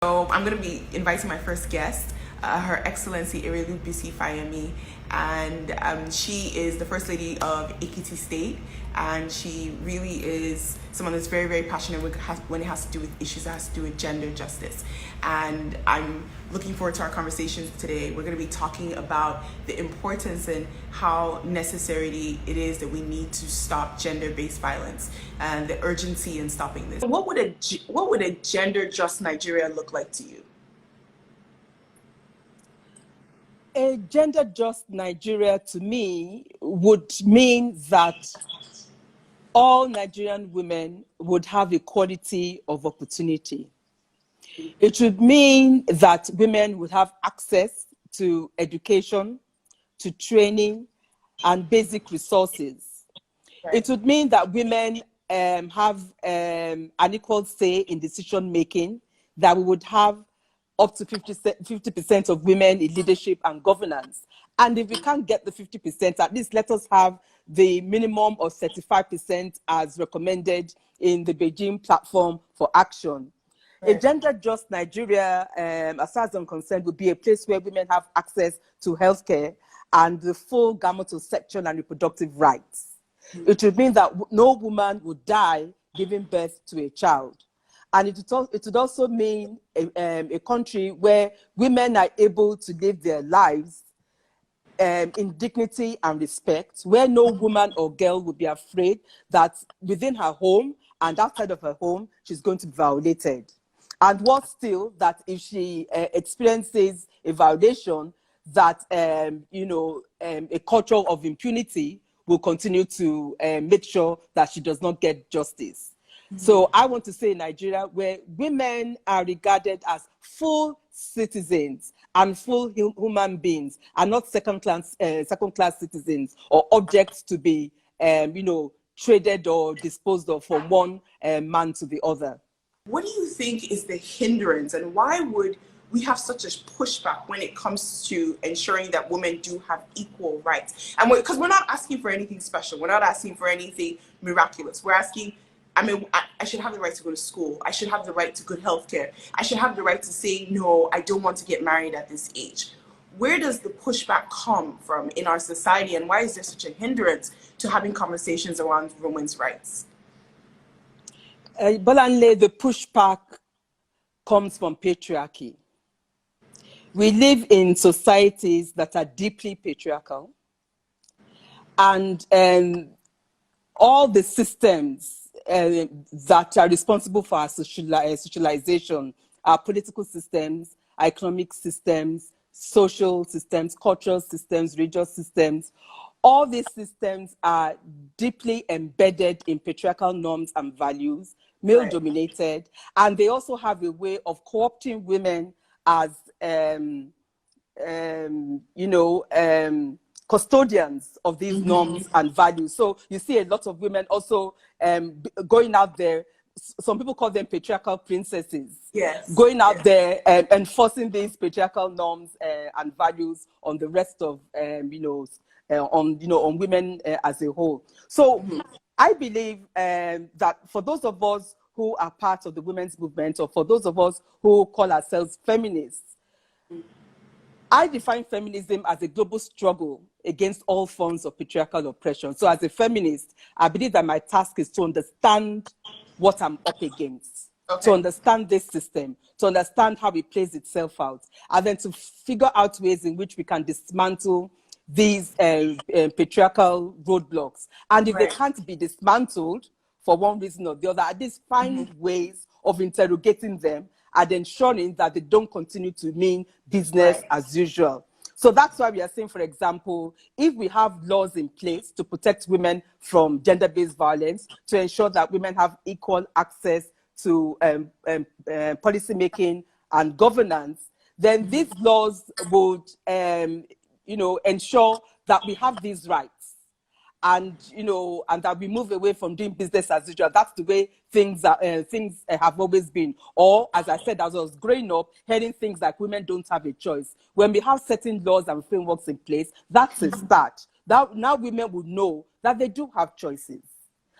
So I'm going to be inviting my first guest, Her Excellency EiE Fayemi, and she is the First Lady of Ekiti State, and she really is someone that's very, very passionate when it has to do with issues that has to do with gender justice. And I'm looking forward to our conversations today. We're going to be talking about the importance and how necessary it is that we need to stop gender-based violence and the urgency in stopping this. What would a gender-just Nigeria look like to you? A gender-just Nigeria, to me, would mean that all Nigerian women would have equality of opportunity. It would mean that women would have access to education, to training, and basic resources. Right. It would mean that women have an equal say in decision making, that we would have up to 50% of women in leadership and governance. And if we can't get the 50%, at least let us have the minimum of 35% as recommended in the Beijing Platform for Action. Right. A gender-just Nigeria, as far as I'm concerned, would be a place where women have access to healthcare and the full gamut of sexual and reproductive rights. Mm-hmm. It would mean that no woman would die giving birth to a child. And it would also mean a country where women are able to live their lives in dignity and respect, where no woman or girl would be afraid that within her home and outside of her home, she's going to be violated. And worse still, that if she experiences a violation, that a culture of impunity will continue to make sure that she does not get justice. Mm-hmm. So I want to say in Nigeria, where women are regarded as full citizens and full human beings, and not second-class citizens or objects to be, traded or disposed of from one man to the other. What do you think is the hindrance, and why would we have such a pushback when it comes to ensuring that women do have equal rights? And because we're not asking for anything special, we're not asking for anything miraculous. We're asking, I should have the right to go to school. I should have the right to good health care. I should have the right to say, no, I don't want to get married at this age. Where does the pushback come from in our society, and why is there such a hindrance to having conversations around women's rights? Bolanle, the pushback comes from patriarchy. We live in societies that are deeply patriarchal, and all the systems that are responsible for our socialization, our political systems, our economic systems, social systems, cultural systems, religious systems, all these systems are deeply embedded in patriarchal norms and values, male-dominated, and they also have a way of co-opting women as, custodians of these norms and values. So you see a lot of women also going out there. Some people call them patriarchal princesses. Yes. Going out there and enforcing these patriarchal norms and values on the rest of, on women as a whole. So I believe that for those of us who are part of the women's movement, or for those of us who call ourselves feminists, I define feminism as a global struggle against all forms of patriarchal oppression. So as a feminist, I believe that my task is to understand what I'm up against, to understand this system, to understand how it plays itself out, and then to figure out ways in which we can dismantle these patriarchal roadblocks. And if they can't be dismantled for one reason or the other, at least find ways of interrogating them and ensuring that they don't continue to mean business as usual. So that's why we are saying, for example, if we have laws in place to protect women from gender-based violence, to ensure that women have equal access to policy making and governance, then these laws would, ensure that we have these rights. And and that we move away from doing business as usual. That's the way things have always been. Or, as I said, as I was growing up, hearing things like women don't have a choice. When we have certain laws and frameworks in place, that's a start. Now women would know that they do have choices.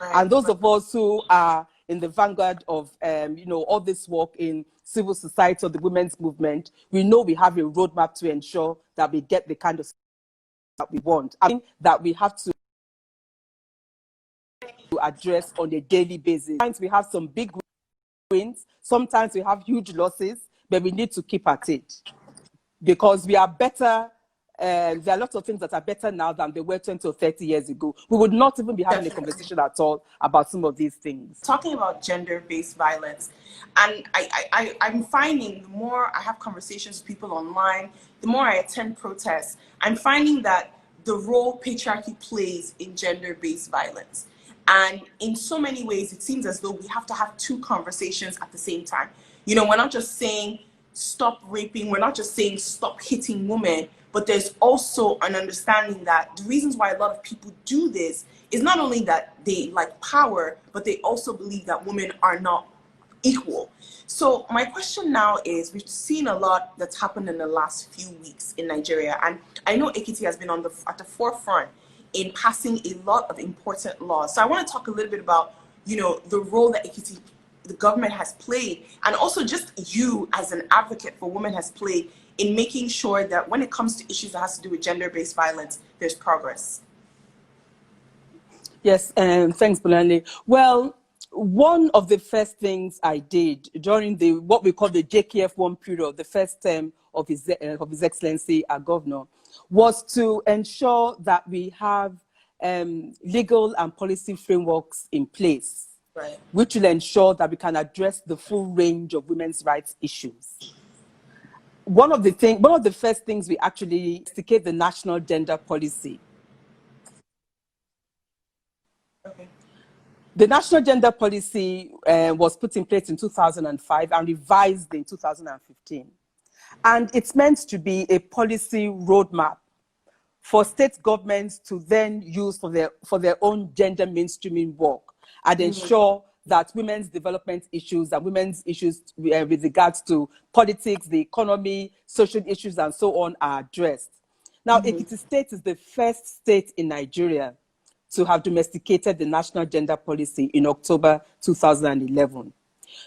And those of us who are in the vanguard of, all this work in civil society or the women's movement, we know we have a roadmap to ensure that we get the kind of that we want. I think that we have to address on a daily basis. Sometimes we have some big wins, sometimes we have huge losses, but we need to keep at it because we are better. There are lots of things that are better now than they were 20 or 30 years ago. We would not even be having a conversation at all about some of these things. Talking about gender-based violence, and I'm finding the more I have conversations with people online, the more I attend protests, I'm finding that the role patriarchy plays in gender-based violence. And in so many ways, it seems as though we have to have two conversations at the same time. You know, we're not just saying stop raping, we're not just saying stop hitting women, but there's also an understanding that the reasons why a lot of people do this is not only that they like power, but they also believe that women are not equal. So my question now is, we've seen a lot that's happened in the last few weeks in Nigeria, and I know Ekiti has been at the forefront in passing a lot of important laws. So I want to talk a little bit about, the role that Ekiti, the government has played, and also just you as an advocate for women has played in making sure that when it comes to issues that has to do with gender-based violence, there's progress. Yes, thanks, Bolanle. Well, one of the first things I did during what we call the JKF1 period, the first term of His Excellency, our governor, was to ensure that we have legal and policy frameworks in place, right, which will ensure that we can address the full range of women's rights issues. One of the first things we actually investigate the national gender policy. Okay. The national gender policy was put in place in 2005 and revised in 2015. And it's meant to be a policy roadmap for state governments to then use for their own gender mainstreaming work and ensure that women's development issues and women's issues with regards to politics, the economy, social issues, and so on are addressed. Now, Ekiti State is the first state in Nigeria to have domesticated the national gender policy in October 2011.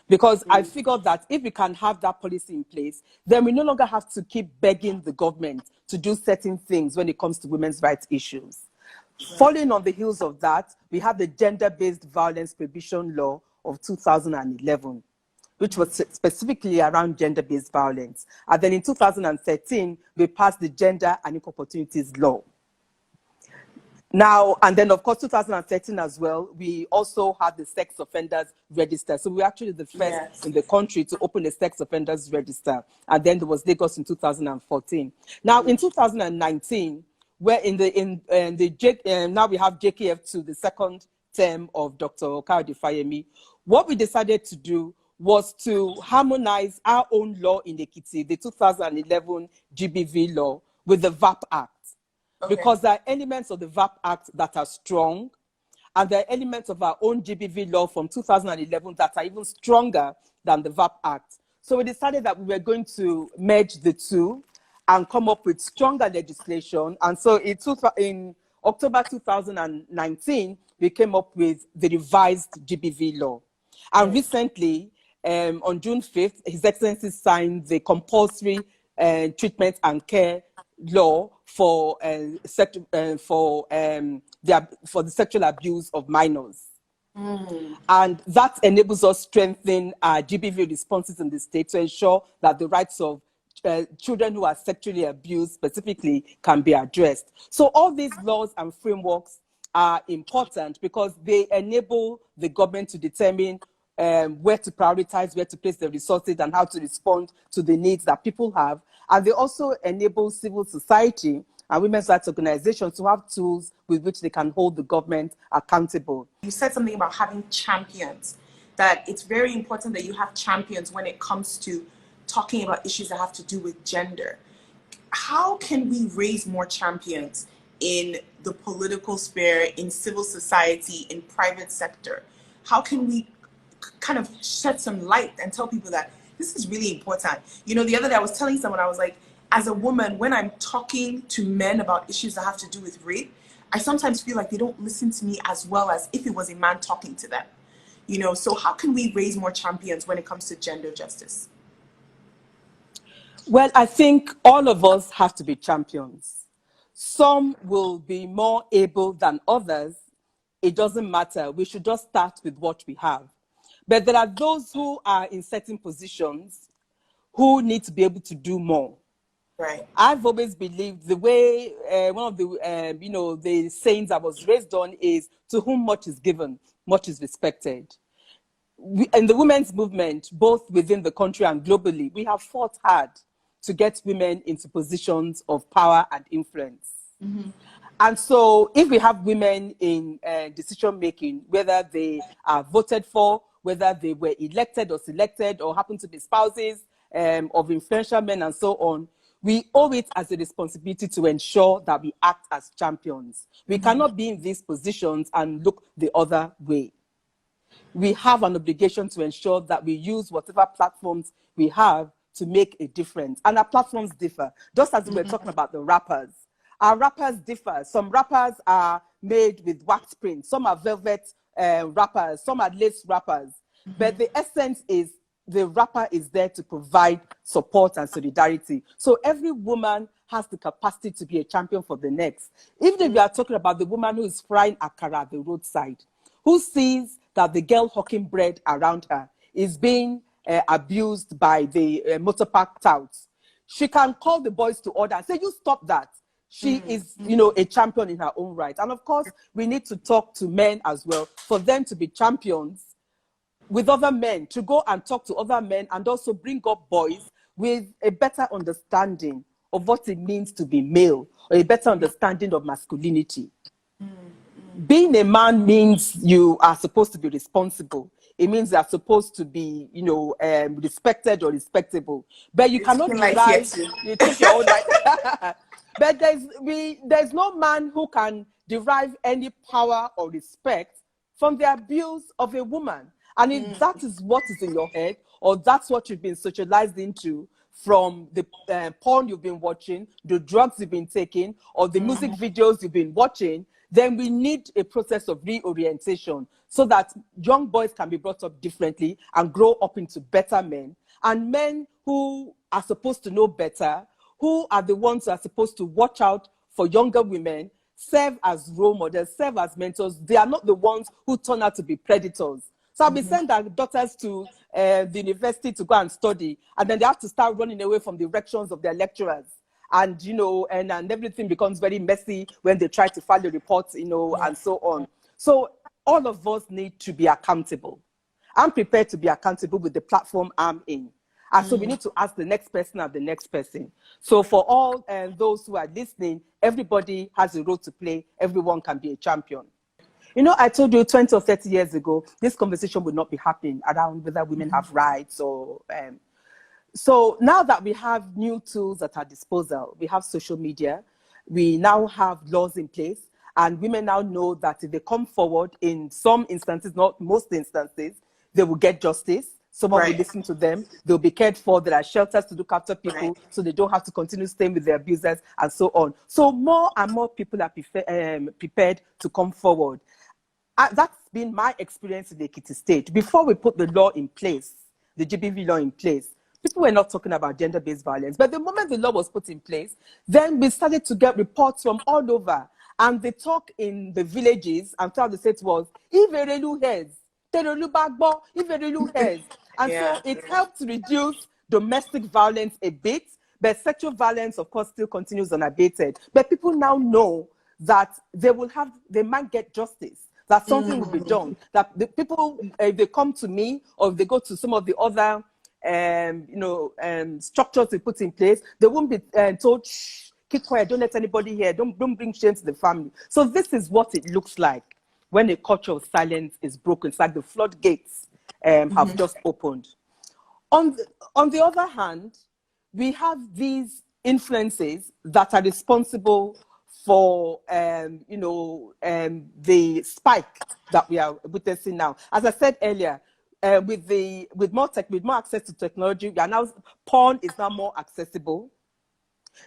Because I figured that if we can have that policy in place, then we no longer have to keep begging the government to do certain things when it comes to women's rights issues. Following on the heels of that, we have the Gender-Based Violence Prohibition Law of 2011, which was specifically around gender-based violence. And then in 2013, we passed the Gender and Equal Opportunities Law. Now, and then, of course, 2013 as well, we also had the sex offenders register. So we're actually the first in the country to open a sex offenders register. And then there was Lagos in 2014. Now, in 2019, where now we have JKF2, the second term of Dr. Kayode Fayemi, what we decided to do was to harmonize our own law in Ekiti, the 2011 GBV law, with the VAP Act. Okay. Because there are elements of the VAP Act that are strong, and there are elements of our own GBV law from 2011 that are even stronger than the VAP Act. So we decided that we were going to merge the two and come up with stronger legislation. And so in October 2019, we came up with the revised GBV law. And recently, on June 5th, His Excellency signed the compulsory treatment and care law for the sexual abuse of minors. And that enables us to strengthen our GBV responses in the state to ensure that the rights of children who are sexually abused specifically can be addressed. So all these laws and frameworks are important because they enable the government to determine where to prioritize, where to place the resources, and how to respond to the needs that people have. And they also enable civil society and women's rights organizations to have tools with which they can hold the government accountable. You said something about having champions, that it's very important that you have champions when it comes to talking about issues that have to do with gender. How can we raise more champions in the political sphere, in civil society, in private sector? How can we kind of shed some light and tell people that this is really important? You know, the other day I was telling someone, I was like, as a woman, when I'm talking to men about issues that have to do with rape, I sometimes feel like they don't listen to me as well as if it was a man talking to them. You know, so how can we raise more champions when it comes to gender justice? Well, I think all of us have to be champions. Some will be more able than others. It doesn't matter. We should just start with what we have. But there are those who are in certain positions who need to be able to do more. Right. I've always believed the way one of the the sayings I was raised on is, to whom much is given, much is respected. In the women's movement, both within the country and globally, we have fought hard to get women into positions of power and influence. Mm-hmm. And so if we have women in decision making, whether they are voted for, whether they were elected or selected or happen to be spouses of influential men and so on, we owe it as a responsibility to ensure that we act as champions. We cannot be in these positions and look the other way. We have an obligation to ensure that we use whatever platforms we have to make a difference. And our platforms differ. Just as we were talking about the rappers, our rappers differ. Some rappers are made with wax print. Some are velvet rappers. Some are lace rappers. But the essence is the rapper is there to provide support and solidarity. So every woman has the capacity to be a champion for the next. Even if we are talking about the woman who is frying akara at the roadside, who sees that the girl hawking bread around her is being abused by the motor park touts, she can call the boys to order and say, you stop that. She is, a champion in her own right. And of course, we need to talk to men as well for them to be champions with other men, to go and talk to other men and also bring up boys with a better understanding of what it means to be male, or a better understanding of masculinity. Being a man means you are supposed to be responsible. It means you are supposed to be, respected or respectable. But you cannot derive, you took your own life. But there's no man who can derive any power or respect from the abuse of a woman. And if that is what is in your head, or that's what you've been socialized into from the porn you've been watching, the drugs you've been taking, or the music videos you've been watching, then we need a process of reorientation so that young boys can be brought up differently and grow up into better men. And men who are supposed to know better, who are the ones who are supposed to watch out for younger women, serve as role models, serve as mentors. They are not the ones who turn out to be predators. So I'll be sending our daughters to the university to go and study, and then they have to start running away from the directions of their lecturers. And, and everything becomes very messy when they try to file the reports, and so on. So all of us need to be accountable. I'm prepared to be accountable with the platform I'm in. And so we need to ask the next person and the next person. So for all those who are listening, everybody has a role to play. Everyone can be a champion. I told you 20 or 30 years ago, this conversation would not be happening around whether women have rights or... So now that we have new tools at our disposal, we have social media, we now have laws in place, and women now know that if they come forward in some instances, not most instances, they will get justice. Someone will listen to them. They'll be cared for. There are shelters to look after people so they don't have to continue staying with their abusers and so on. So more and more people are prepared to come forward. That's been my experience in the Ekiti State. Before we put the law in place, the GBV law in place, people were not talking about gender-based violence. But the moment the law was put in place, then we started to get reports from all over. And the talk in the villages and throughout the state was, if Erelu hears, Terelu Bagbo, if Erelu hears. And so it helped to reduce domestic violence a bit, but sexual violence, of course, still continues unabated. But people now know that they might get justice, that something will be done, that the people, if they come to me or if they go to some of the other structures we put in place, they won't be told, shh, keep quiet, don't let anybody hear, don't bring shame to the family. So this is what it looks like when a culture of silence is broken. It's like the floodgates have just opened. On the other hand, we have these influences that are responsible for the spike that we are witnessing now. As I said earlier, with more access to technology, porn is now more accessible.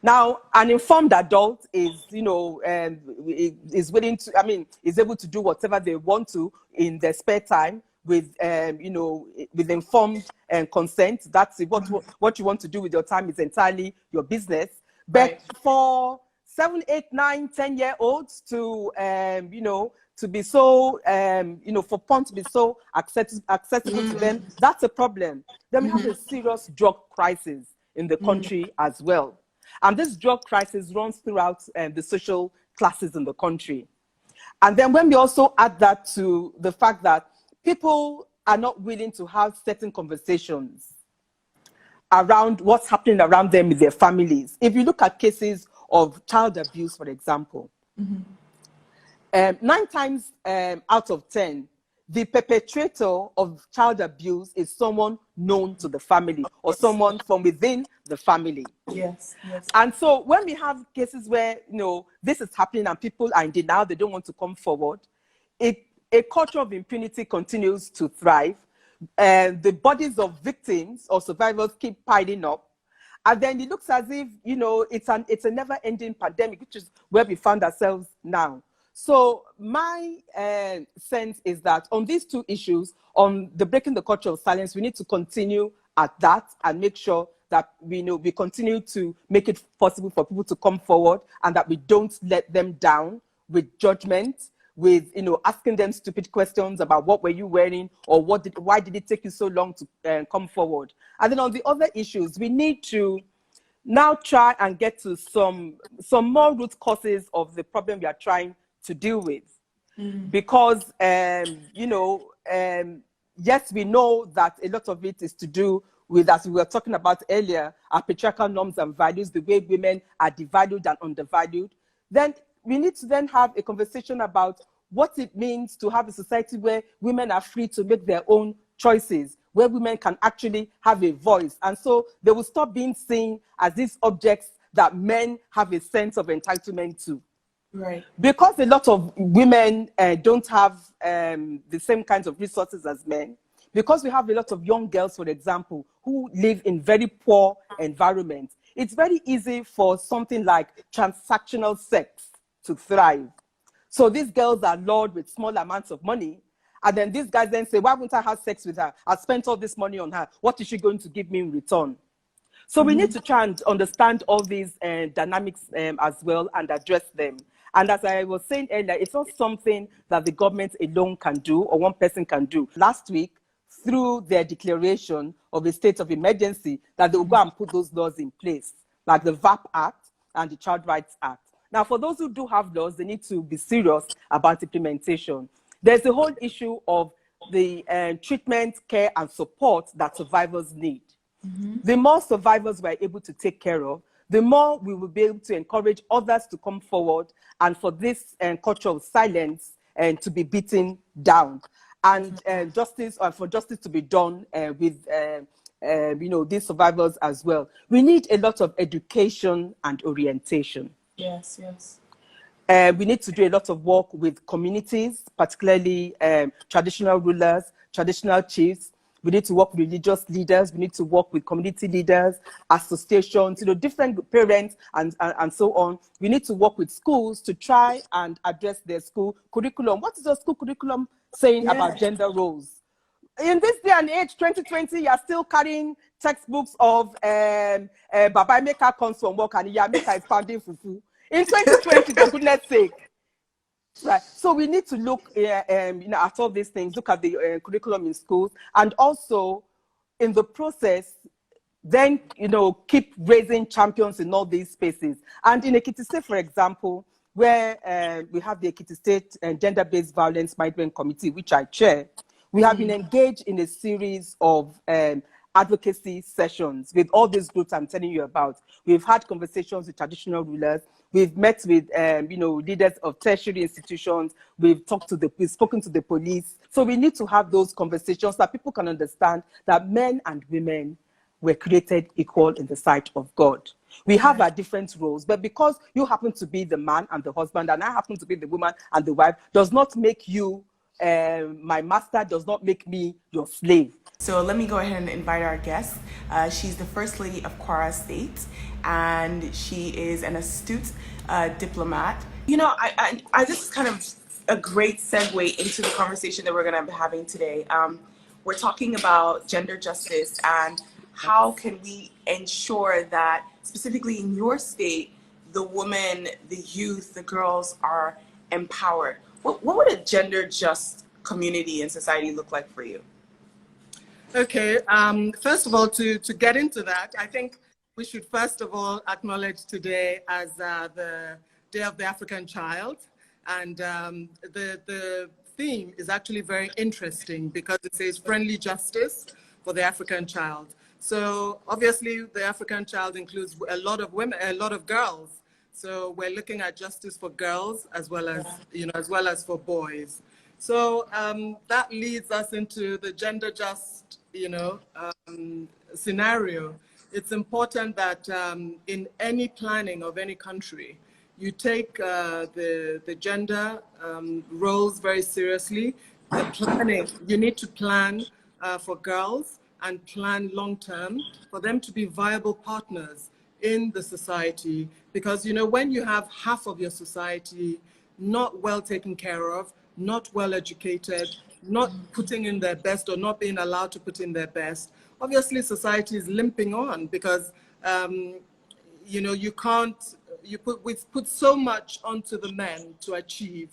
Now, an informed adult is willing to, is able to do whatever they want to in their spare time with, with informed consent. That's it. What you want to do with your time is entirely your business. But for 7, 8, 9, 10-year-olds to, to be so, for porn to be so accessible to them, that's a problem. Then we have a serious drug crisis in the country as well. And this drug crisis runs throughout the social classes in the country. And then when we also add that to the fact that people are not willing to have certain conversations around what's happening around them with their families. If you look at cases of child abuse, for example, 9 times out of 10, the perpetrator of child abuse is someone known to the family or someone from within the family. Yes. And so when we have cases where, this is happening and people are in denial, they don't want to come forward, a culture of impunity continues to thrive. And the bodies of victims or survivors keep piling up. And then it looks as if, it's a never-ending pandemic, which is where we found ourselves now. So my sense is that on these two issues, on the breaking the culture of silence, we need to continue at that and make sure that we continue to make it possible for people to come forward and that we don't let them down with judgment, with asking them stupid questions about what were you wearing or why did it take you so long to come forward. And then on the other issues, we need to now try and get to some more root causes of the problem we are trying to deal with. Because yes, we know that a lot of it is to do with, as we were talking about earlier, our patriarchal norms and values, the way women are devalued and undervalued. Then we need to then have a conversation about what it means to have a society where women are free to make their own choices, where women can actually have a voice. And so they will stop being seen as these objects that men have a sense of entitlement to. Right. Because a lot of women don't have the same kinds of resources as men, because we have a lot of young girls, for example, who live in very poor environments, it's very easy for something like transactional sex to thrive. So these girls are lured with small amounts of money, and then these guys then say, why won't I have sex with her? I spent all this money on her. What is she going to give me in return? So we need to try and understand all these dynamics as well and address them. And as I was saying earlier, it's not something that the government alone can do or one person can do. Last week, through their declaration of a state of emergency, that they will go and put those laws in place, like the VAP Act and the Child Rights Act. Now, for those who do have laws, they need to be serious about implementation. There's the whole issue of the treatment, care, and support that survivors need. The more survivors we're able to take care of, the more we will be able to encourage others to come forward and for this culture of silence to be beaten down, and for justice to be done with these survivors as well. We need a lot of education and orientation. Yes. We need to do a lot of work with communities, particularly traditional rulers, traditional chiefs. We need to work with religious leaders. We need to work with community leaders, associations, different parents, and so on. We need to work with schools to try and address their school curriculum. What is your school curriculum saying about gender roles? In this day and age, 2020, you're still carrying textbooks of Baba Emeka comes from work and Yameka is pounding fufu. In 2020, for goodness sake. Right. So we need to look at all these things, look at the curriculum in schools, and also in the process, then, keep raising champions in all these spaces. And in Ekiti State, for example, where we have the Ekiti State Gender-Based Violence Management Committee, which I chair, we have been engaged in a series of advocacy sessions with all these groups I'm telling you about. We've had conversations with traditional rulers. We've met with, leaders of tertiary institutions. We've spoken to the police. So we need to have those conversations so that people can understand that men and women were created equal in the sight of God. We have our different roles, but because you happen to be the man and the husband, and I happen to be the woman and the wife, does not make you my master, does not make me your slave. So let me go ahead and invite our guest. She's the First Lady of Kwara State, and she is an astute diplomat. I this is kind of a great segue into the conversation that we're going to be having today. We're talking about gender justice and how can we ensure that, specifically in your state, the women, the youth, the girls are empowered. What would a gender just community and society look like for you? Okay, first of all, to get into that, I think we should first of all acknowledge today as the Day of the African Child. And the theme is actually very interesting because it says friendly justice for the African child. So obviously the African child includes a lot of women, a lot of girls. So we're looking at justice for girls as well as, as well as for boys. So that leads us into the gender just, scenario. It's important that in any planning of any country, you take the gender roles very seriously. The planning, you need to plan for girls and plan long term for them to be viable partners in the society. Because, when you have half of your society not well taken care of, not well educated, not putting in their best or not being allowed to put in their best, obviously society is limping on because, you can't, we put so much onto the men to achieve.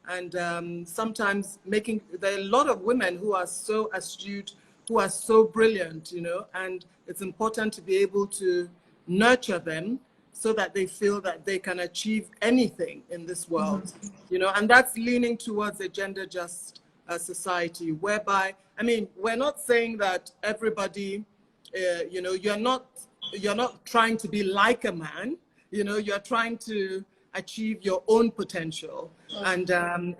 And sometimes there are a lot of women who are so astute, who are so brilliant, and it's important to be able to nurture them so that they feel that they can achieve anything in this world, and that's leaning towards a gender just society whereby, we're not saying that everybody, you're not trying to be like a man, you're trying to achieve your own potential. And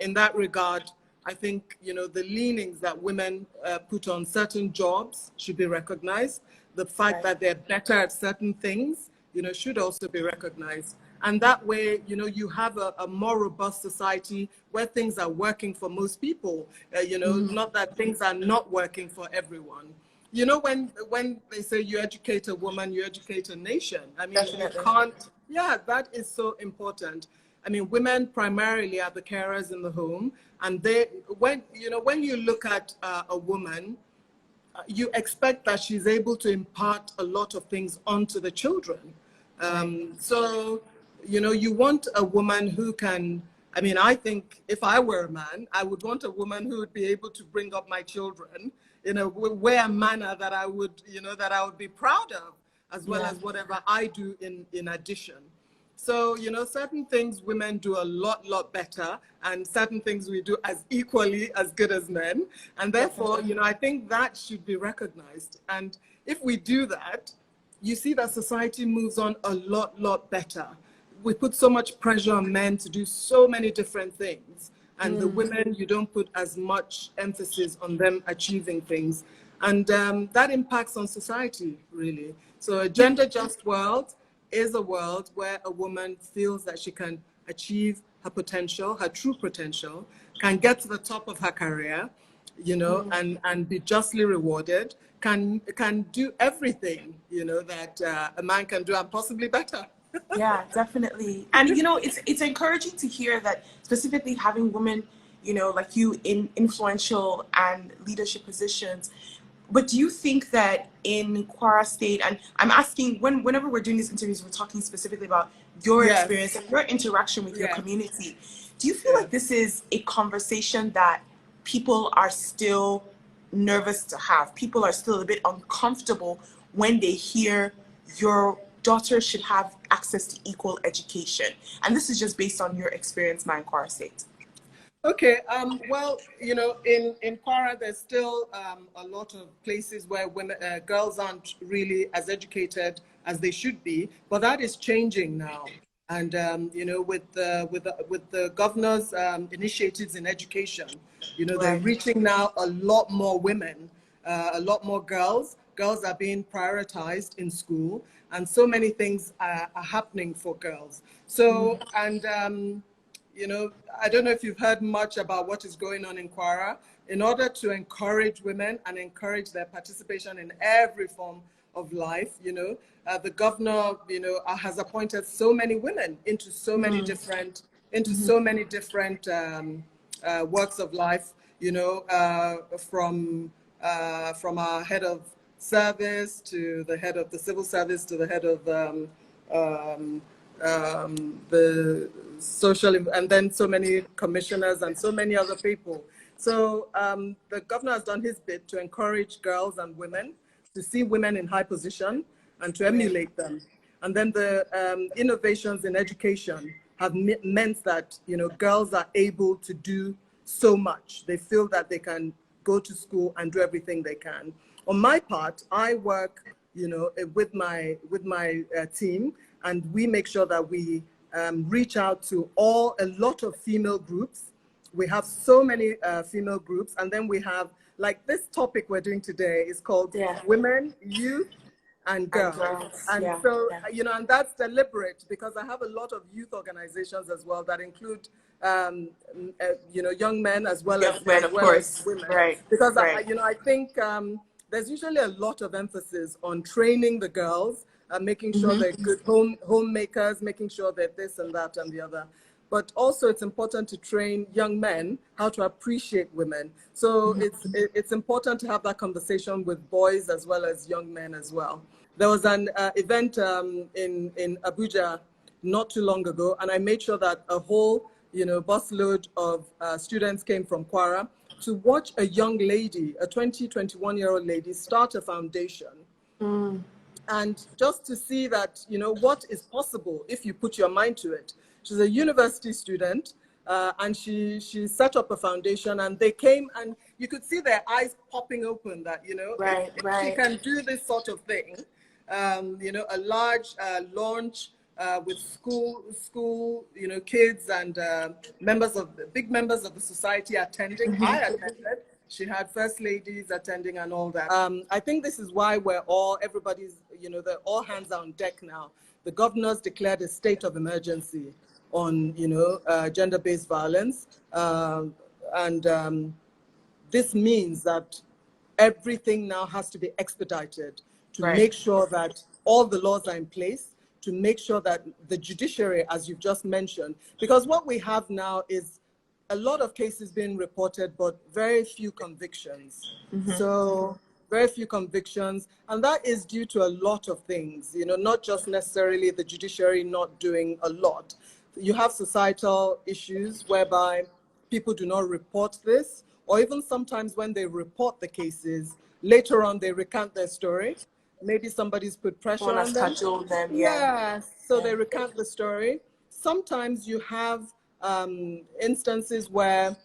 in that regard, I think, the leanings that women put on certain jobs should be recognized. The fact that they're better at certain things, should also be recognized. And that way, you have a more robust society where things are working for most people, not that things are not working for everyone. When they say you educate a woman, you educate a nation. You can't, that is so important. Women primarily are the carers in the home. And when you look at a woman, you expect that she's able to impart a lot of things onto the children. So, you want a woman who can, I think if I were a man, I would want a woman who would be able to bring up my children in a way, a manner that I would, that I would be proud of, as well as whatever I do in addition. So, certain things women do a lot better, and certain things we do as equally as good as men. And therefore, I think that should be recognized. And if we do that, you see that society moves on a lot better. We put so much pressure on men to do so many different things. And the women, you don't put as much emphasis on them achieving things. And that impacts on society, really. So a gender just world is a world where a woman feels that she can achieve her potential, her true potential, can get to the top of her career, and be justly rewarded, can do everything, that a man can do and possibly better. Yeah, definitely. And it's encouraging to hear that, specifically having women, like you, in influential and leadership positions. But do you think that in Kwara State, and I'm asking, whenever we're doing these interviews, we're talking specifically about your experience and your interaction with your community. Do you feel like this is a conversation that people are still nervous to have? People are still a bit uncomfortable when they hear your daughter should have access to equal education. And this is just based on your experience now in Kwara State. Okay, well, in Kwara, there's still a lot of places where women, girls aren't really as educated as they should be, but that is changing now. And with the governor's initiatives in education, they're reaching now a lot more women, a lot more girls. Girls are being prioritized in school, and so many things are happening for girls. So, and I don't know if you've heard much about what is going on in Kwara. In order to encourage women and encourage their participation in every form of life, the governor, has appointed so many women into so many different, works of life, you know, from our head of service to the head of the civil service to the head of the social, and then so many commissioners and so many other people. So the governor has done his bit to encourage girls and women to see women in high position and to emulate them. And then the innovations in education have meant that, you know, girls are able to do so much. They feel that they can go to school and do everything they can. On my part, I work, you know, with my team, and we make sure that we reach out to a lot of female groups. We have so many female groups, and then we have, like, this topic we're doing today is called Women, Youth, and Girls. And so, you know, and that's deliberate because I have a lot of youth organizations as well that include, you know, young men as well as women. Right. Because, you know, I think there's usually a lot of emphasis on training the girls, making sure they're good homemakers, making sure they're this and that and the other. But also it's important to train young men how to appreciate women. So it's important to have that conversation with boys as well as young men as well. There was an event in Abuja not too long ago, and I made sure that a whole, you know, busload of students came from Kwara to watch a young lady, a 21-year-old lady, start a foundation. And just to see that, you know, what is possible if you put your mind to it. She's a university student, and she set up a foundation, and they came, and you could see their eyes popping open that, you know, if she can do this sort of thing, you know, a large launch with school, you know, kids and big members of the society attending. I attended. She had first ladies attending and all that. I think this is why everybody's, you know, they're all hands on deck now. The governors declared a state of emergency on, you know, gender-based violence. This means that everything now has to be expedited to make sure that all the laws are in place, to make sure that the judiciary, as you've just mentioned, because what we have now is a lot of cases being reported, but very few convictions. So very few convictions, and that is due to a lot of things, you know, not just necessarily the judiciary not doing a lot. You have societal issues whereby people do not report this, or even sometimes when they report the cases, later on they recant their story. Maybe somebody's put pressure on them. So they recant the story. Sometimes you have instances where,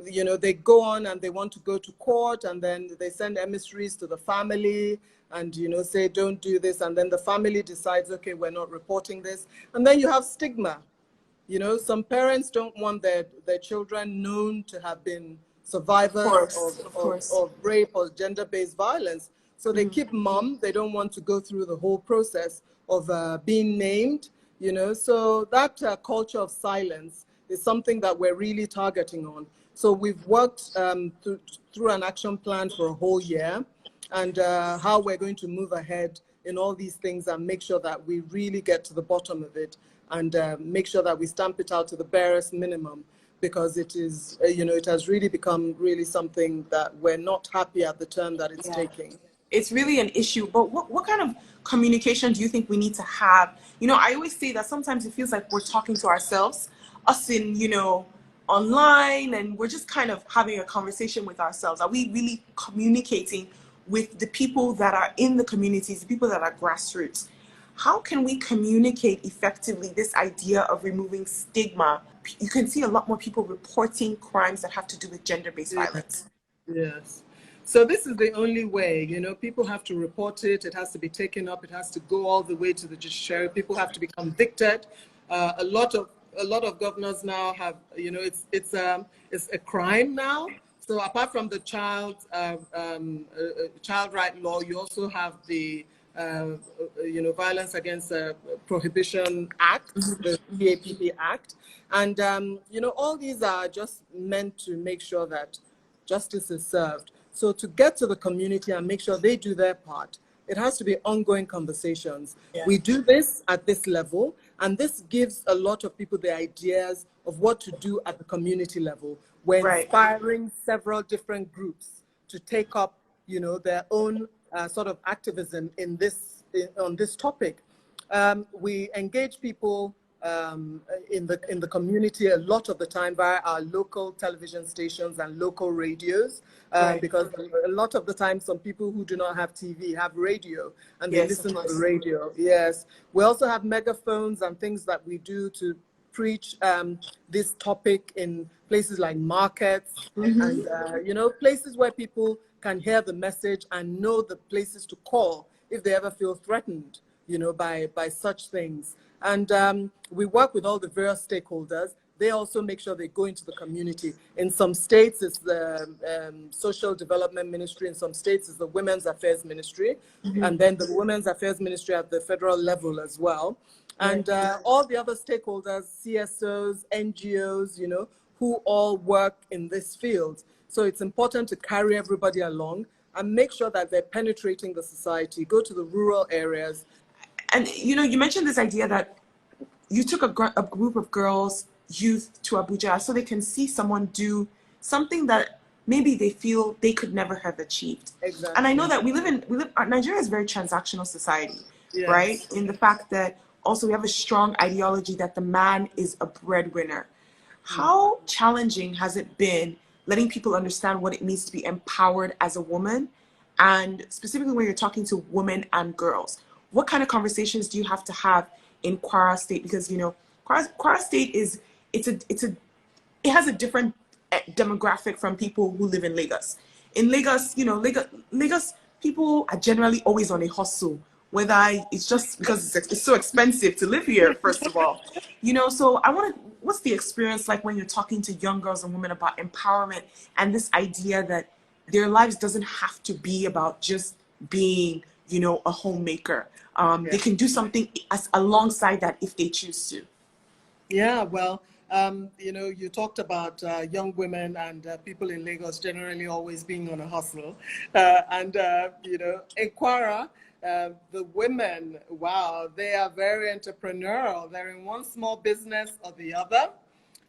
you know, they go on and they want to go to court, and then they send emissaries to the family and, you know, say, don't do this. And then the family decides, okay, we're not reporting this. And then you have stigma. You know, some parents don't want their children known to have been survivors of rape or gender-based violence. So they keep mum. They don't want to go through the whole process of being named, you know. So that culture of silence is something that we're really targeting on. So we've worked through an action plan for a whole year, and how we're going to move ahead in all these things and make sure that we really get to the bottom of it, and make sure that we stamp it out to the barest minimum, because it is, you know, it has really become really something that we're not happy at the turn that it's taking. It's really an issue, but what kind of communication do you think we need to have? You know, I always say that sometimes it feels like we're talking to ourselves, us in, you know, online, and we're just kind of having a conversation with ourselves. Are we really communicating with the people that are in the communities, the people that are grassroots? How can we communicate effectively this idea of removing stigma? You can see a lot more people reporting crimes that have to do with gender-based violence. Yes. So this is the only way, you know, people have to report it. It has to be taken up. It has to go all the way to the judiciary. People have to be convicted. A lot of governors now have, you know, it's a crime now. So apart from the child right law, you also have the you know, Violence Against Prohibition Act, the EAPP Act, and you know, all these are just meant to make sure that justice is served. So to get to the community and make sure they do their part, it has to be ongoing conversations. We do this at this level, and this gives a lot of people the ideas of what to do at the community level. We're Right. inspiring several different groups to take up, their own sort of activism on this topic. We engage people in the community a lot of the time via our local television stations and local radios, Right. because a lot of the time some people who do not have TV have radio and they Yes, listen of to the course. radio. Yes, we also have megaphones and things that we do to preach this topic in places like markets and places where people can hear the message and know the places to call if they ever feel threatened, by such things. And we work with all the various stakeholders. They also make sure they go into the community. In some states, it's the Social Development Ministry. In some states, it's the Women's Affairs Ministry. And then the Women's Affairs Ministry at the federal level as well. And all the other stakeholders, CSOs, NGOs, who all work in this field. So it's important to carry everybody along and make sure that they're penetrating the society, go to the rural areas. And you mentioned this idea that you took a group of girls, youth, to Abuja so they can see someone do something that maybe they feel they could never have achieved. Exactly. And I know that Nigeria is a very transactional society, Yes. right? In the fact that also we have a strong ideology that the man is a breadwinner. How challenging has it been letting people understand what it means to be empowered as a woman, and specifically when you're talking to women and girls? What kind of conversations do you have to have in Kwara State? Because Kwara State it has a different demographic from people who live in Lagos. In Lagos, Lagos people are generally always on a hustle, whether it's just because it's so expensive to live here, first of all. So what's the experience like when you're talking to young girls and women about empowerment and this idea that their lives doesn't have to be about just being, a homemaker. They can do something alongside that if they choose to. Yeah, well, you talked about young women and people in Lagos generally always being on a hustle. In Kwara, the women, wow, they are very entrepreneurial. They're in one small business or the other.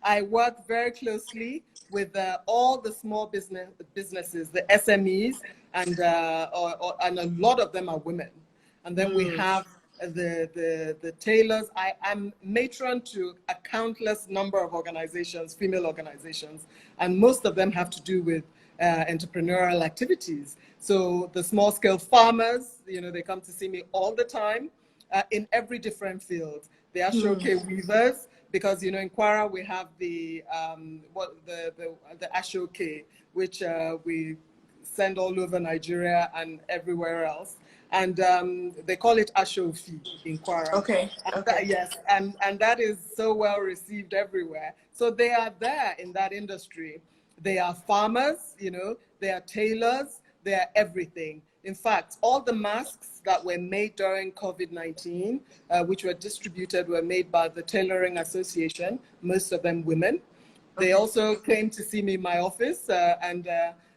I work very closely with all the small businesses, the SMEs, and a lot of them are women. And then we have the tailors. I'm matron to a countless number of organizations, female organizations, and most of them have to do with entrepreneurial activities. So the small scale farmers, they come to see me all the time in every different field. The Ashoke weavers, because in Kwara we have the Ashoke, which we send all over Nigeria and everywhere else. And they call it Ashofi in Kwara. Okay. Yes, and that is so well received everywhere. So they are there in that industry. They are farmers, they are tailors, they are everything. In fact, all the masks that were made during COVID-19, which were distributed, were made by the Tailoring Association, most of them women. They also came to see me in my office and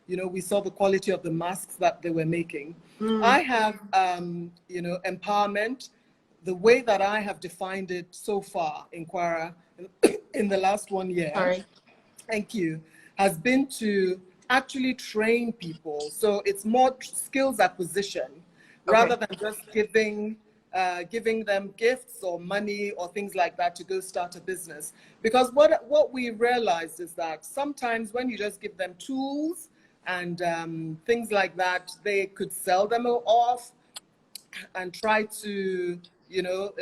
we saw the quality of the masks that they were making. I have, empowerment, the way that I have defined it so far in Kwara in the last 1 year. Sorry. Thank you. Has been to actually train people. So it's more skills acquisition rather than just giving them gifts or money or things like that to go start a business. Because what we realized is that sometimes when you just give them tools and things like that, they could sell them off and try to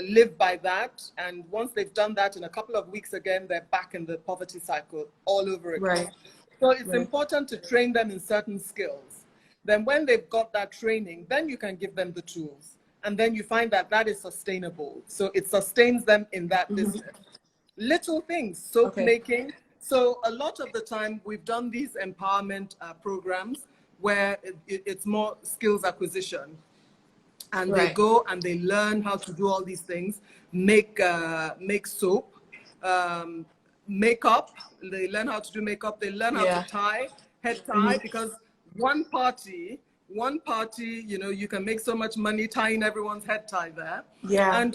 live by that. And once they've done that, in a couple of weeks again, they're back in the poverty cycle all over again. Right. So it's important to train them in certain skills. Then when they've got that training, then you can give them the tools. And then you find that that is sustainable. So it sustains them in that business. Little things, soap making. So a lot of the time we've done these empowerment programs where it's more skills acquisition. And they go and they learn how to do all these things, make soap, makeup. They learn how to do makeup. They learn how to tie, head tie, because one party, you can make so much money tying everyone's head tie there. Yeah. And,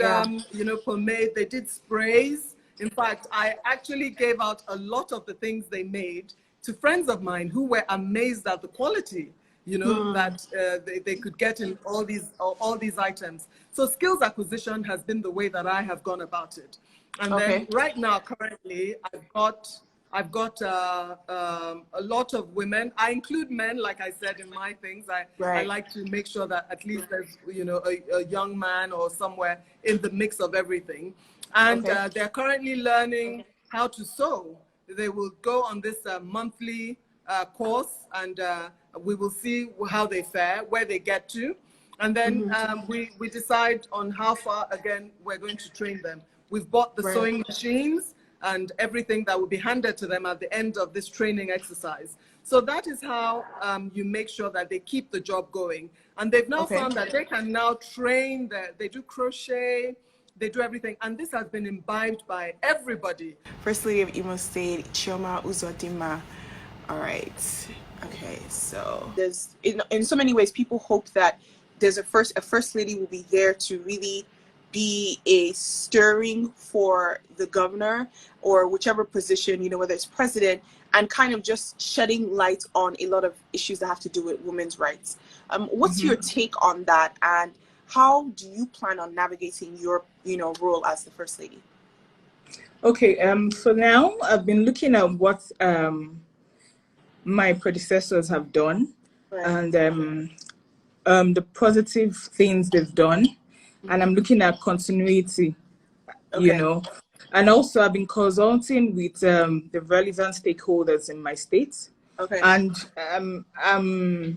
pomade, they did sprays. In fact, I actually gave out a lot of the things they made to friends of mine who were amazed at the quality, that they could get in all these items. So skills acquisition has been the way that I have gone about it. And then right now, currently, I've got a lot of women. I include men, like I said, in my things. I like to make sure that at least there's, a young man or somewhere in the mix of everything. And they're currently learning how to sew. They will go on this monthly course, and we will see how they fare, where they get to. And then we decide on how far, again, we're going to train them. We've bought the sewing machines and everything that will be handed to them at the end of this training exercise. So that is how you make sure that they keep the job going. And they've now found that they can now train, they do crochet, they do everything. And this has been imbibed by everybody. First Lady of Imo State, Chioma Uzodinma. All right. Okay, so there's in so many ways people hope that there's a first lady will be there to really be a stirring for the governor or whichever position, whether it's president, and kind of just shedding light on a lot of issues that have to do with women's rights. What's your take on that, and how do you plan on navigating your role as the first lady? Okay, for now, I've been looking at what my predecessors have done, and the positive things they've done, and I'm looking at continuity, and also I've been consulting with the relevant stakeholders in my state. And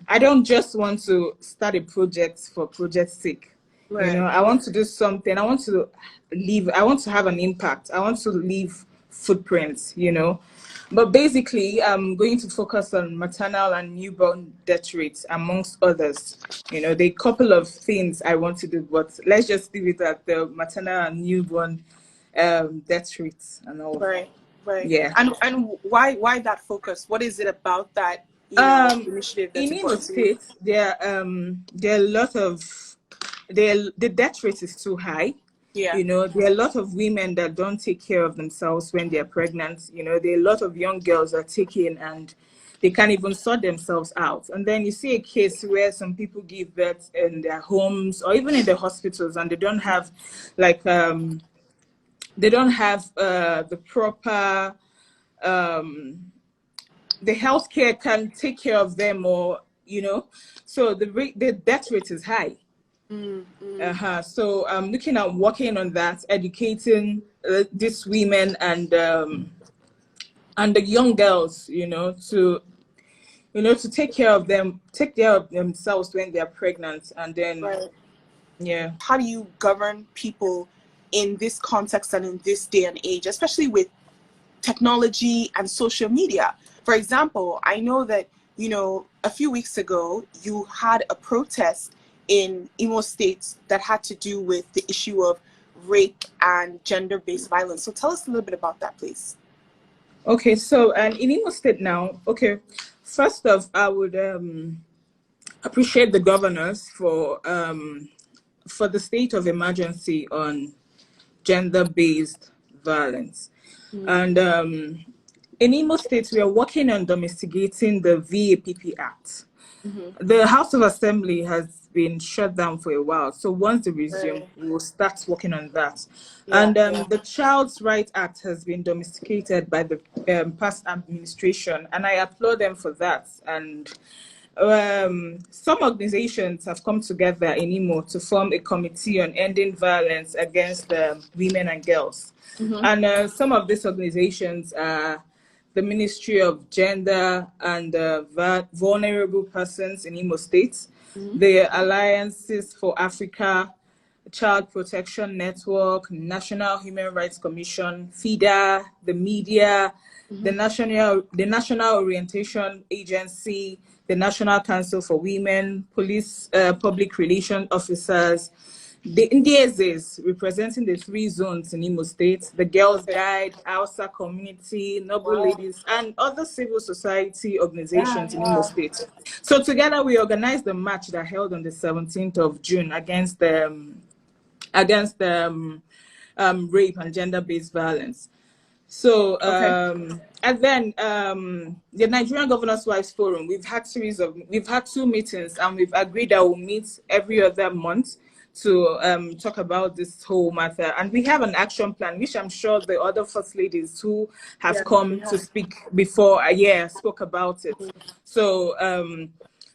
I don't just want to start a project for project's sake. I want to do something. I want to leave. I want to have an impact. I want to leave footprints, But basically, I'm going to focus on maternal and newborn death rates, amongst others. There are a couple of things I want to do, but let's just leave it at the maternal and newborn death rates and all. Right. Yeah. And why that focus? What is it about that initiative that's in Imo State? There are a lot of the death rate is too high. Yeah. There are a lot of women that don't take care of themselves when they're pregnant. There are a lot of young girls that are taken and they can't even sort themselves out. And then you see a case where some people give birth in their homes or even in the hospitals, and they don't have the proper the healthcare can take care of them, or so the death rate is high. So I'm looking at working on that, educating these women and the young girls, to take care of themselves when they're pregnant, and then How do you govern people in this context and in this day and age, especially with technology and social media? For example, I know that a few weeks ago you had a protest in Imo State that had to do with the issue of rape and gender-based violence. So tell us a little bit about that, please. Okay, so in Imo State now, first off, I would appreciate the governors for the state of emergency on gender-based violence. And in Imo State, we are working on domesticating the VAPP Act. The House of Assembly has been shut down for a while. So once they resume, we will start working on that. The Child's Right Act has been domesticated by the past administration, and I applaud them for that. And some organizations have come together in Imo to form a committee on ending violence against women and girls. And some of these organizations are the Ministry of Gender and Vulnerable Persons in Imo State, the Alliances for Africa, Child Protection Network, National Human Rights Commission, FIDA, the media, the National Orientation Agency, the National Council for Women, police, public relations officers, the Indiezes, representing the 3 zones in Imo State, the Girls Guide, Hausa Community, Noble Ladies, and other civil society organizations in Imo State. So together we organized the march that held on the 17th of June against rape and gender-based violence. So, Okay. and then the Nigerian Governors' Wives Forum, we've had 2 meetings, and we've agreed that we'll meet every other month to talk about this whole matter. And we have an action plan, which I'm sure the other first ladies who have come to speak before a year spoke about it. So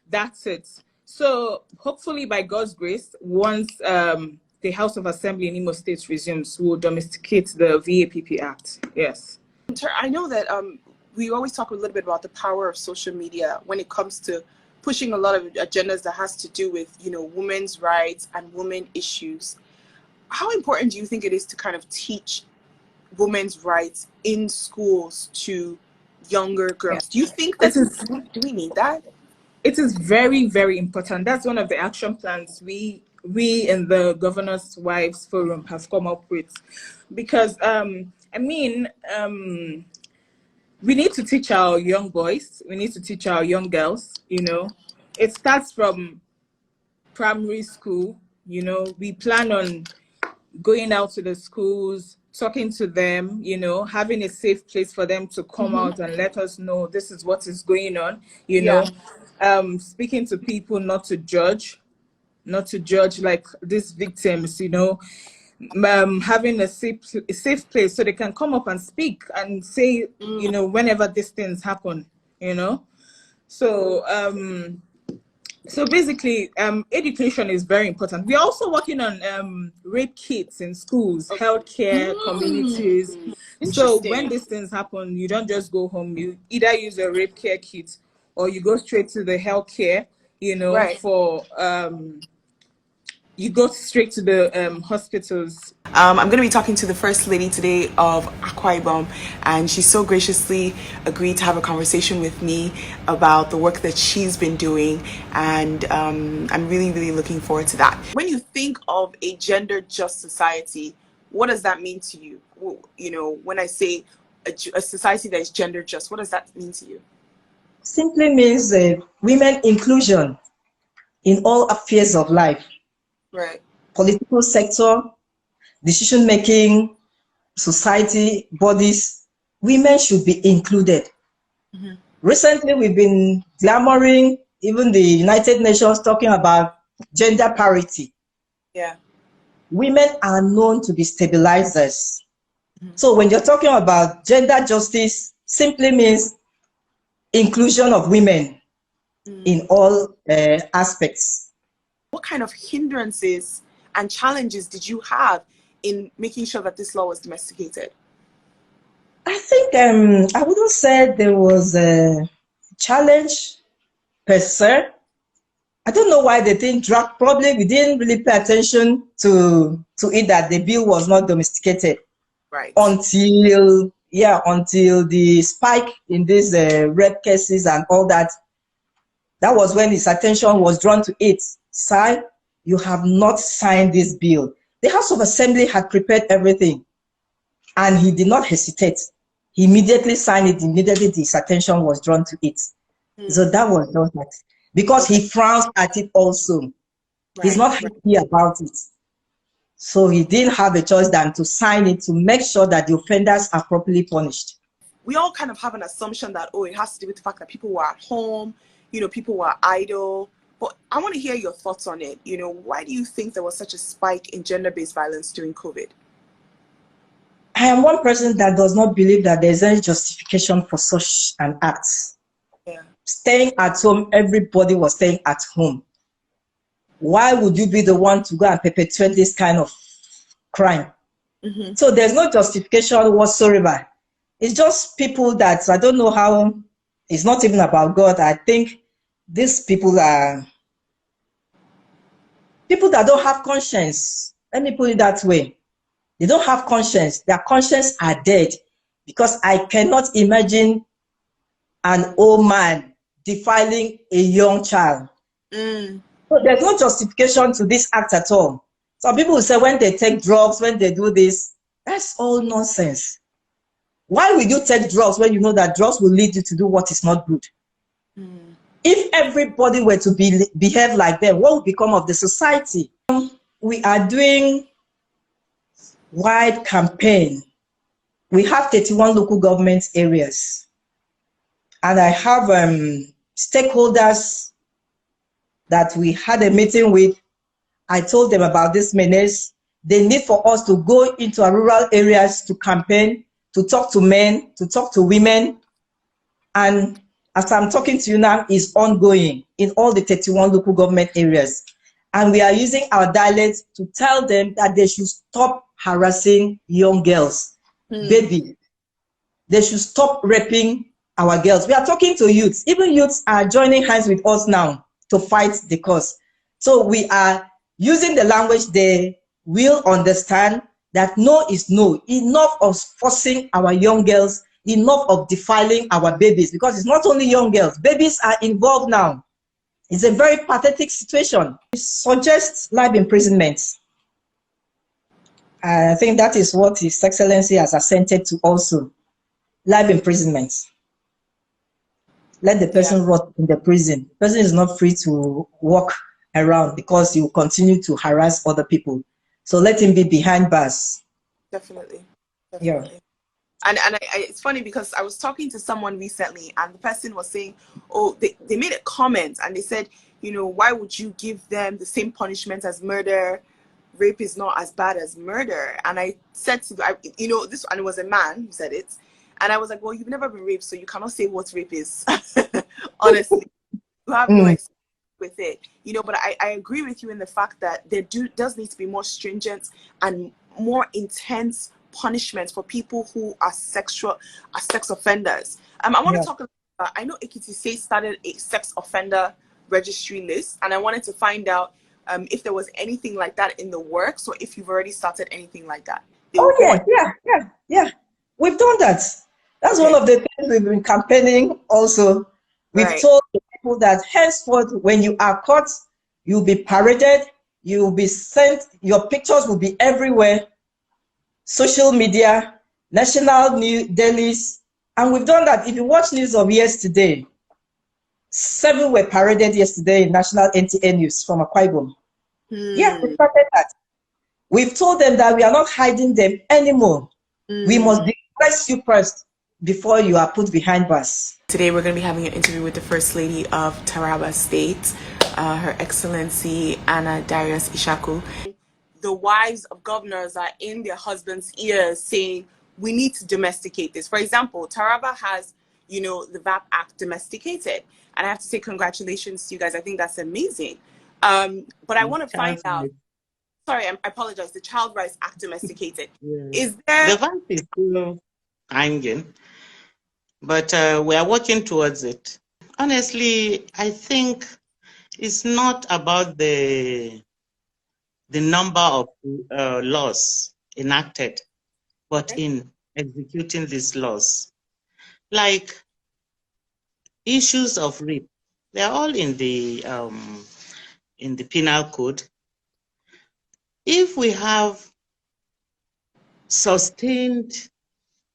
that's it. So hopefully, by God's grace, once the House of Assembly in Imo State resumes, we'll domesticate the VAPP Act. Yes. I know that we always talk a little bit about the power of social media when it comes to pushing a lot of agendas that has to do with, you know, women's rights and women issues. How important do you think it is to kind of teach women's rights in schools to younger girls? Do you think that do we need that? It is very, very important. That's one of the action plans we in the Governors' Wives Forum have come up with, because we need to teach our young boys, we need to teach our young girls, you know. It starts from primary school, you know. We plan on going out to the schools, talking to them, you know, having a safe place for them to come out and let us know this is what is going on, you know. Speaking to people, not to judge like these victims, you know. Having a safe place so they can come up and speak and say, you know, whenever these things happen, you know. So so basically, education is very important. We're also working on rape kits in schools, healthcare, communities. So when these things happen, you don't just go home. You either use a rape care kit or you go straight to the healthcare, you know, for you go straight to the hospitals. I'm going to be talking to the First Lady today of Akwa Ibom, and she so graciously agreed to have a conversation with me about the work that she's been doing, and I'm really, really looking forward to that. When you think of a gender-just society, what does that mean to you? You know, when I say a society that is gender-just, what does that mean to you? Simply means women inclusion in all affairs of life. Right. Political sector, decision making, society, bodies, women should be included. Recently, we've been glamoring, even the United Nations talking about gender parity. Yeah. Women are known to be stabilizers. So when you're talking about gender justice, simply means inclusion of women in all aspects. What kind of hindrances and challenges did you have in making sure that this law was domesticated? I think I wouldn't say there was a challenge per se. I don't know why they didn't drag. Probably we didn't really pay attention to it that the bill was not domesticated. Right. Until the spike in these rape cases and all that. That was when his attention was drawn to it. Sir, you have not signed this bill. The House of Assembly had prepared everything, and he did not hesitate. He immediately signed it. Immediately his attention was drawn to it. So that was just that. Because he frowns at it also. He's not happy about it. So he didn't have a choice than to sign it to make sure that the offenders are properly punished. We all kind of have an assumption that, oh, it has to do with the fact that people were at home, you know, people were idle. But I want to hear your thoughts on it. You know, why do you think there was such a spike in gender-based violence during COVID? I am one person that does not believe that there's any justification for such an act. Yeah. Staying at home, everybody was staying at home. Why would you be the one to go and perpetuate this kind of crime? So there's no justification whatsoever. It's just people that, I don't know how, it's not even about God. I think these people are people that don't have conscience. Let me put it that way. They don't have conscience. Their conscience are dead, because I cannot imagine an old man defiling a young child. So there's no justification to this act at all. Some people will say when they take drugs, when they do this, that's all nonsense. Why will you take drugs when you know that drugs will lead you to do what is not good? If everybody were to behave like them, what would become of the society? We are doing wide campaign. We have 31 local government areas, and I have stakeholders that we had a meeting with. I told them about this menace. They need for us to go into our rural areas to campaign, to talk to men, to talk to women. And as I'm talking to you now, is ongoing in all the 31 local government areas. And we are using our dialects to tell them that they should stop harassing young girls, babies. They should stop raping our girls. We are talking to youths. Even youths are joining hands with us now to fight the cause. So we are using the language they will understand, that no is no. Enough of forcing our young girls, enough of defiling our babies, because it's not only young girls, babies are involved now. It's a very pathetic situation. It suggests life imprisonment. I think that is what His Excellency has assented to also. Life imprisonment. Let the person rot in the prison. The person is not free to walk around because he will continue to harass other people. So let him be behind bars. Definitely. Yeah. And it's funny because I was talking to someone recently and the person was saying, oh, they made a comment and they said, you know, why would you give them the same punishment as murder? Rape is not as bad as murder. And I said to, you know, this, and it was a man who said it. And I was like, well, you've never been raped, so you cannot say what rape is. Honestly, you have no experience with it, you know. But I agree with you in the fact that there does need to be more stringent and more intense punishments for people who are sex offenders. I want to talk about, I know Ekiti State started a sex offender registry list, and I wanted to find out if there was anything like that in the works, or if you've already started anything like that. Oh yeah. We've done that. That's one of the things we've been campaigning also. We've told the people that henceforth, when you are caught, you'll be paraded, you'll be sent, your pictures will be everywhere, social media, national news, dailies, and we've done that. If you watch news of yesterday, 7 were paraded yesterday in national NTN news from Akwa Ibom. Yeah, we started that. We've told them that we are not hiding them anymore. We must disgrace you first before you are put behind bars. Today we're going to be having an interview with the First Lady of Taraba State, Her Excellency Anna Darius Ishaku. The wives of governors are in their husbands' ears saying, we need to domesticate this. For example, Taraba has, you know, the VAP Act domesticated. And I have to say congratulations to you guys. I think that's amazing. But I want to find out, sorry, I apologize, the Child Rights Act domesticated. Is there... The VAP is still hanging, but we are working towards it. Honestly, I think it's not about the number of laws enacted, but in executing these laws. Like issues of rape, they're all in the penal code. If we have sustained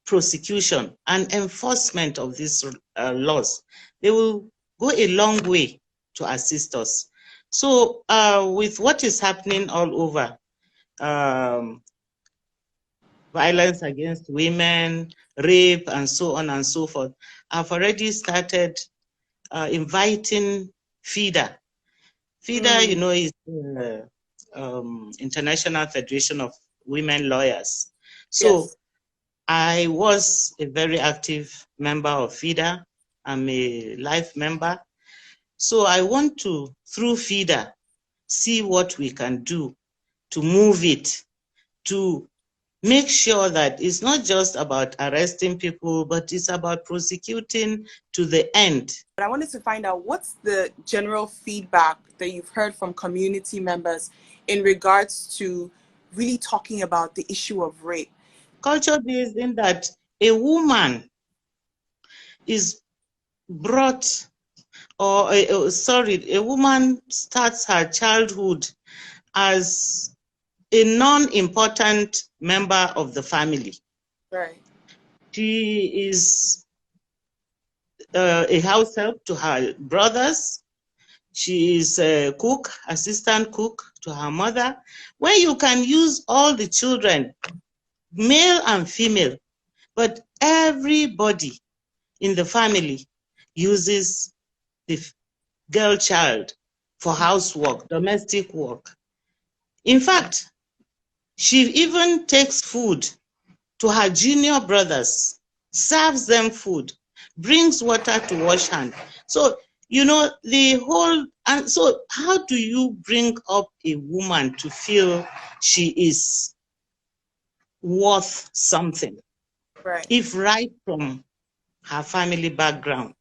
prosecution and enforcement of these laws, they will go a long way to assist us. So with what is happening all over, violence against women, rape, and so on and so forth, I've already started inviting FIDA. FIDA, you know, is the International Federation of Women Lawyers. So I was a very active member of FIDA. I'm a life member. So I want to, through FIDA, see what we can do to move it, to make sure that it's not just about arresting people, but it's about prosecuting to the end. But I wanted to find out, what's the general feedback that you've heard from community members in regards to really talking about the issue of rape? Culture is in that a woman is brought, or a woman starts her childhood as a non-important member of the family. Right. She is a house help to her brothers. She is a cook, assistant cook to her mother. When you can use all the children male and female, but everybody in the family uses the girl child for housework, domestic work. In fact, she even takes food to her junior brothers, serves them food, brings water to wash hands. So, you know, the whole, and so how do you bring up a woman to feel she is worth something? Right. If right from her family background,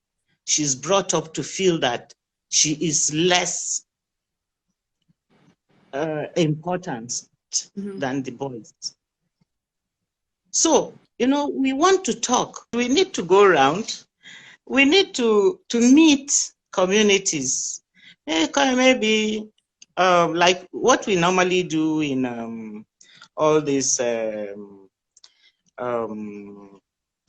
she's brought up to feel that she is less important than the boys. So, you know, we want to talk. We need to go around. We need to meet communities. Maybe like what we normally do in all this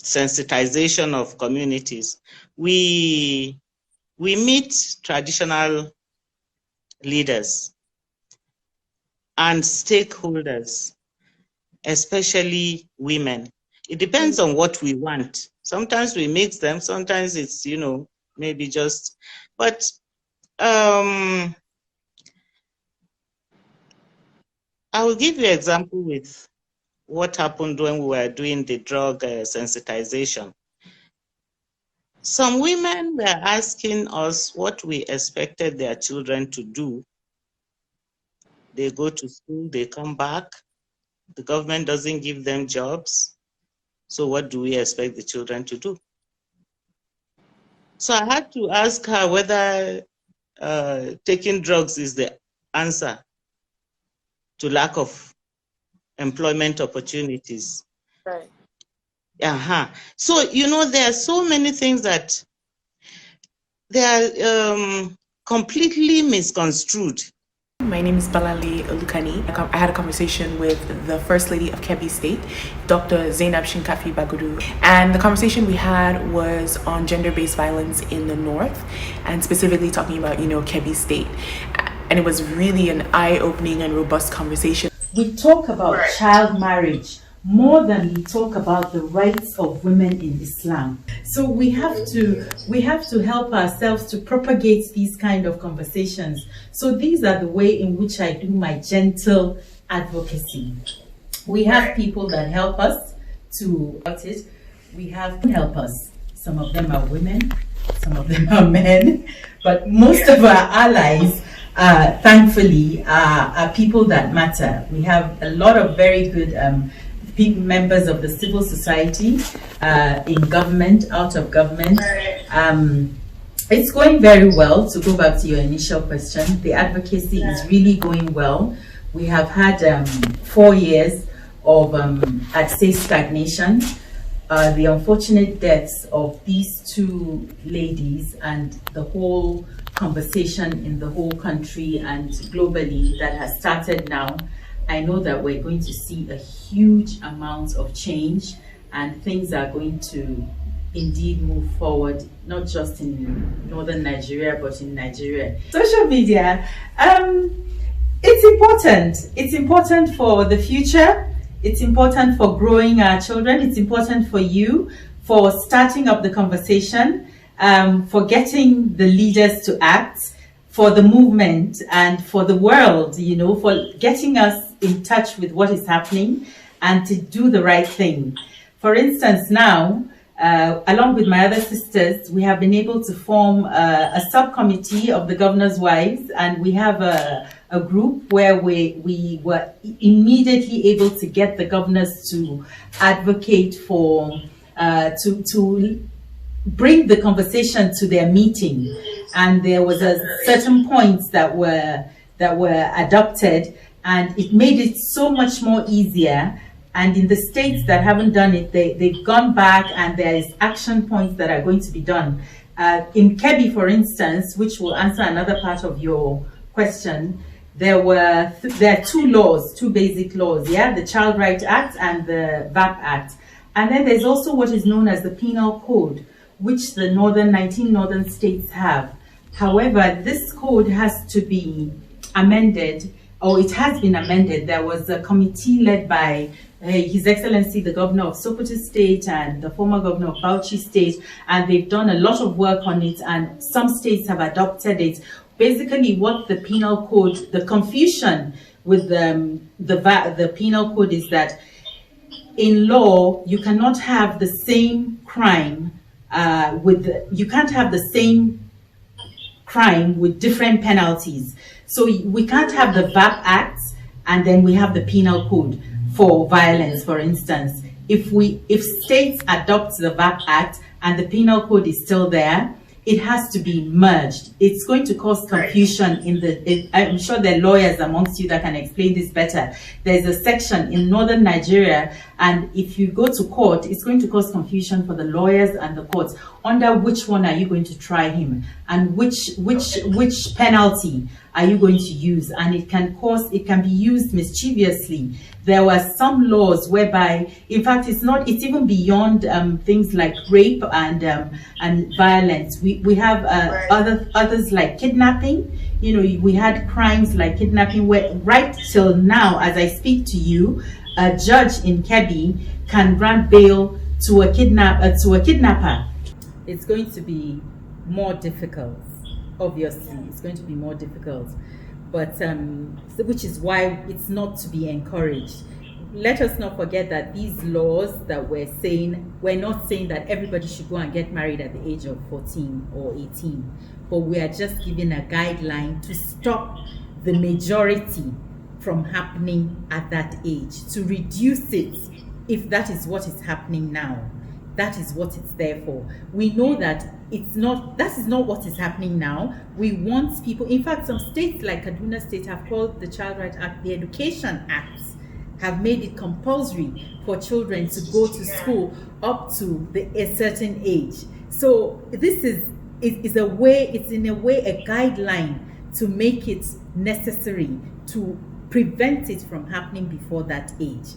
sensitization of communities. We meet traditional leaders and stakeholders, especially women. It depends on what we want. Sometimes we mix them, sometimes it's, you know, maybe just, but I will give you an example with what happened when we were doing the drug sensitization. Some women were asking us what we expected their children to do. They go to school, they come back, the government doesn't give them jobs. So what do we expect the children to do? So I had to ask her whether taking drugs is the answer to lack of employment opportunities. Right. So, you know, there are so many things that they are completely misconstrued. My name is Balali Olukani. I had a conversation with the First Lady of Kebbi State, Dr. Zainab Shinkafi Bagudu. And the conversation we had was on gender-based violence in the North, and specifically talking about, you know, Kebbi State. And it was really an eye-opening and robust conversation. We talk about child marriage more than we talk about the rights of women in Islam. So we have to help ourselves to propagate these kind of conversations. So these are the way in which I do my gentle advocacy. We have people that help us to about it. We have help us. Some of them are women, some of them are men, but most of our allies thankfully are people that matter. We have a lot of very good members of the civil society, in government, out of government. It's going very well. To go back to your initial question, the advocacy is really going well. We have had 4 years of, I'd say, stagnation. The unfortunate deaths of these two ladies and the whole conversation in the whole country and globally that has started now, I know that we're going to see a huge amount of change, and things are going to indeed move forward, not just in northern Nigeria, but in Nigeria. Social media, it's important. It's important for the future. It's important for growing our children. It's important for you, for starting up the conversation, for getting the leaders to act, for the movement, and for the world, you know, for getting us in touch with what is happening and to do the right thing. For instance, now, along with my other sisters, we have been able to form a subcommittee of the governor's wives, and we have a group where we were immediately able to get the governors to advocate for, to bring the conversation to their meeting. And there was a certain points that were adopted, and it made it so much more easier. And in the states that haven't done it, they've gone back, and there is action points that are going to be done. In Kebbi, for instance, which will answer another part of your question, there are two basic laws, the Child Rights Act and the VAP Act. And then there's also what is known as the Penal Code, which the 19 northern states have. However, this code has to be amended, or it has been amended. There was a committee led by His Excellency, the governor of Sokoto State and the former governor of Bauchi State, and they've done a lot of work on it, and some states have adopted it. Basically, what the penal code, the confusion with the penal code is that in law, you cannot have the same crime you can't have the same crime with different penalties. So we can't have the VAP Act and then we have the penal code for violence, for instance. If states adopt the VAP Act and the penal code is still there, it has to be merged. It's going to cause confusion I'm sure there are lawyers amongst you that can explain this better. There's a section in northern Nigeria, and if you go to court, it's going to cause confusion for the lawyers and the courts. Under which one are you going to try him? And which penalty are you going to use? And it can be used mischievously. There were some laws whereby, in fact, it's even beyond things like rape and violence. We have others like kidnapping. You know, we had crimes like kidnapping where right till now, as I speak to you, a judge in Kebbi can grant bail to a kidnapper. It's going to be more difficult. Obviously, it's going to be more difficult, but which is why it's not to be encouraged. Let us not forget that these laws that we're not saying that everybody should go and get married at the age of 14 or 18, but we are just giving a guideline to stop the majority from happening at that age, to reduce it if that is what is happening now. That is what it's there for. We know that that is not what is happening now. We want people, in fact, some states like Kaduna State have called the Child Rights Act the Education Act, have made it compulsory for children to go to school up to a certain age. So this is in a way a guideline to make it necessary to prevent it from happening before that age,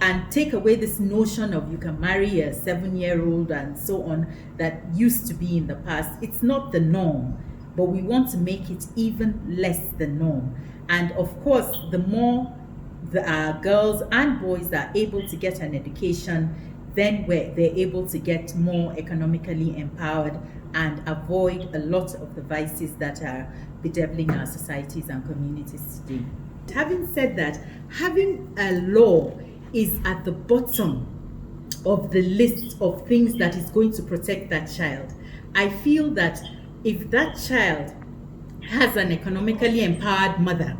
and take away this notion of you can marry a 7-year-old and so on that used to be in the past. It's not the norm, but we want to make it even less the norm. And of course, the more the girls and boys are able to get an education, then they're able to get more economically empowered and avoid a lot of the vices that are bedeviling our societies and communities today. Having said that, having a law is at the bottom of the list of things that is going to protect that child. I feel that if that child has an economically empowered mother,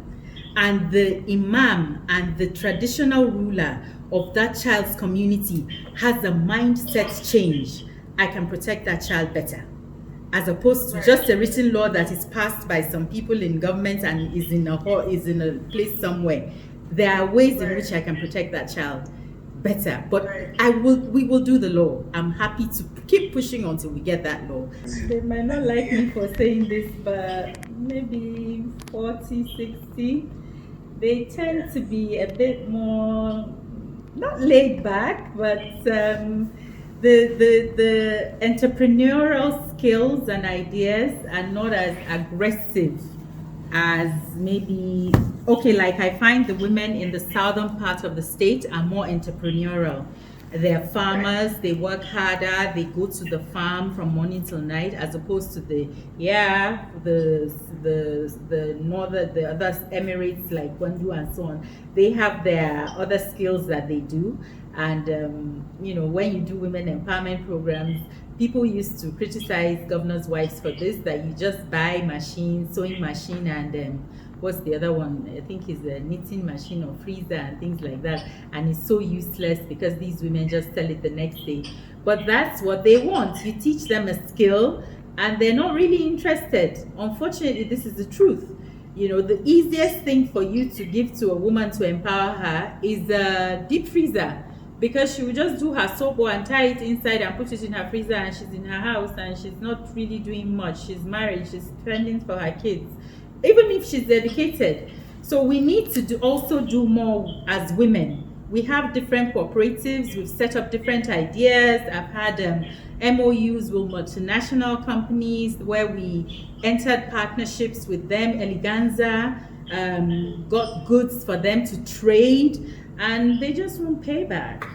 and the imam and the traditional ruler of that child's community has a mindset change, I can protect that child better, as opposed to just a written law that is passed by some people in government and is in a place somewhere. There are ways in which I can protect that child better, but we will do the law. I'm happy to keep pushing until we get that law. They might not like me for saying this, but maybe 40, 60, they tend to be a bit more, not laid back, but the entrepreneurial skills and ideas are not as aggressive as maybe, like I find the women in the southern part of the state are more entrepreneurial. They're farmers, they work harder, they go to the farm from morning till night, as opposed to the other Emirates like Gwandu and so on. They have their other skills that they do. And, when you do women empowerment programs, people used to criticize governors' wives for this, that you just buy machines, sewing machine, and what's the other one? I think it's a knitting machine or freezer and things like that. And it's so useless because these women just sell it the next day. But that's what they want. You teach them a skill and they're not really interested. Unfortunately, this is the truth. The easiest thing for you to give to a woman to empower her is a deep freezer, because she will just do her sobo and tie it inside and put it in her freezer, and she's in her house and she's not really doing much. She's married, she's spending for her kids, even if she's dedicated. So we need to also do more as women. We have different cooperatives, we've set up different ideas. I've had MOUs with multinational companies where we entered partnerships with them. Eleganza got goods for them to trade, and they just won't pay back.